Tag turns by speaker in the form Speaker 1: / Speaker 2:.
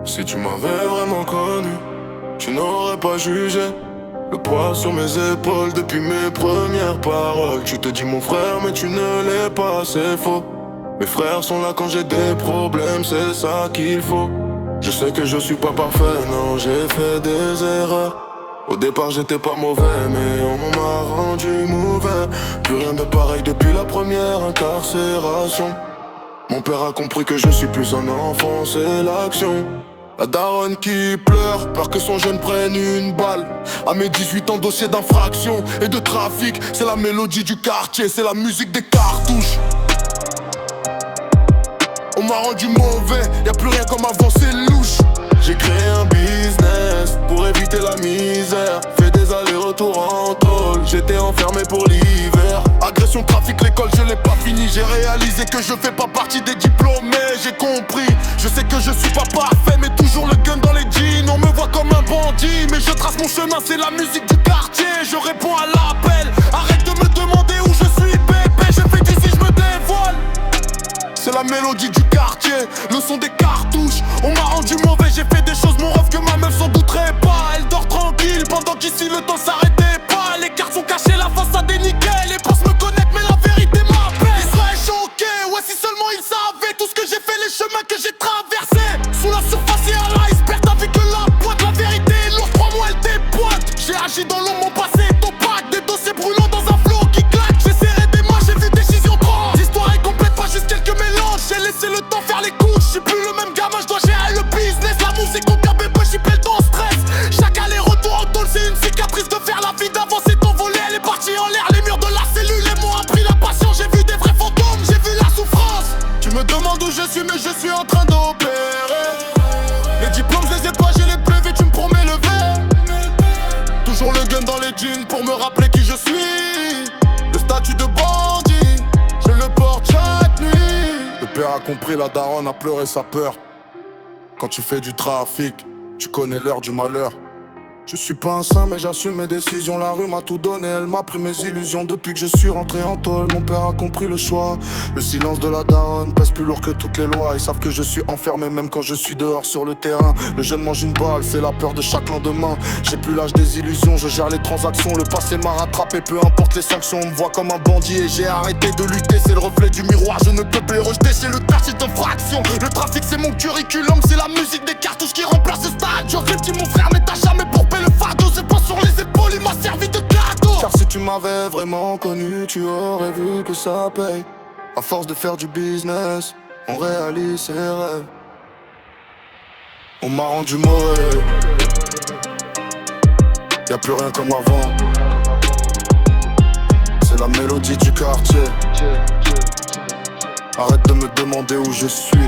Speaker 1: Si tu m'avais vraiment connu, tu n'aurais pas jugé le poids sur mes épaules depuis mes premières paroles. Tu te dis mon frère mais tu ne l'es pas, c'est faux. Mes frères sont là quand j'ai des problèmes, c'est ça qu'il faut. Je sais que je suis pas parfait, non, j'ai fait des erreurs. Au départ j'étais pas mauvais, mais on m'a rendu mauvais. Plus rien de pareil depuis la première incarcération. Mon père a compris que je suis plus un enfant, c'est l'action. La daronne qui pleure, peur que son jeune prenne une balle. À mes 18 ans, dossier d'infraction et de trafic. C'est la mélodie du quartier, c'est la musique des cartouches. On m'a rendu mauvais, y'a plus rien comme avant, c'est louche. J'ai créé un business pour éviter la misère. Fait des allers-retours en tôle, j'étais enfermé pour l'hiver. Agression, trafic, l'école, je l'ai pas fini. J'ai réalisé que je fais pas partie des diplômés, j'ai compris. Je sais que je suis pas parfait, mais toujours le gun dans les jeans. On me voit comme un bandit, mais je trace mon chemin, c'est la musique du quartier. Je réponds à l'appel, arrête de me demander où je suis, bébé. Je fais d'ici, je me dévoile. C'est la mélodie du quartier, le son des cartouches. On m'a rendu mauvais, j'ai fait des choses, mon rêve que ma meuf s'en douterait pas. Elle dort tranquille, pendant qu'ici le temps s'arrêtait pas. Les cartes sont cachées, la face a des nickels. Les boss me connaissent, mais la vérité m'appelle. Ils seraient choqués, ouais si seulement ils savaient tout ce que j'ai fait, les chemins que j'ai traversés. Sous la surface et à l'iceberg, t'as vu que la boîte, la vérité est lourde, crois-moi elle déboîte. J'ai agi dans l'ombre, mon passé est opaque. Des dossiers brûlants dans un flot qui claque. J'ai serré des mains, j'ai vu décision trop. L'histoire est complète, pas juste quelques mélanges. J'ai laissé le temps faire les couches, je suis plus le même gamin, je dois gérer le business. La musique au cœur, bébé, j'y pèle dans stress. Chaque aller-retour en tôle, c'est une cicatrice de faire. La vie d'avant s'est envolée, elle est partie en l'air. Les murs de la cellule, et m'ont appris la patience. J'ai vu des vrais fantômes, j'ai vu la souffrance. Tu me demandes où je suis, mais je suis en train d'opérer. Les diplômes, je les ai pas, j'ai les PV, tu me promets le verre. Toujours le gun dans les jeans pour me rappeler qui je suis. Le statut de bandit, je le porte chaque nuit. Le père a compris, la daronne a pleuré sa peur. Quand tu fais du trafic, tu connais l'heure du malheur. Je suis pas un saint mais j'assume mes décisions. La rue m'a tout donné, elle m'a pris mes illusions. Depuis que je suis rentré en tôle, mon père a compris le choix. Le silence de la daronne pèse plus lourd que toutes les lois. Ils savent que je suis enfermé même quand je suis dehors sur le terrain. Le jeune mange une balle, c'est la peur de chaque lendemain. J'ai plus l'âge des illusions, je gère les transactions. Le passé m'a rattrapé, peu importe les sanctions. On me voit comme un bandit et j'ai arrêté de lutter. C'est le reflet du miroir, je ne peux plus rejeter. C'est le quartier d'infraction. Le trafic c'est mon curriculum, c'est la musique des cartouches qui remplace le stade. Je répète mon frère mais t'as jamais pour le fardeau, c'est pas sur les épaules, il m'a servi de cadeau. Car si tu m'avais vraiment connu, tu aurais vu que ça paye. À force de faire du business, on réalise ses rêves. On m'a rendu mauvais, y'a plus rien comme avant. C'est la mélodie du quartier. Arrête de me demander où je suis.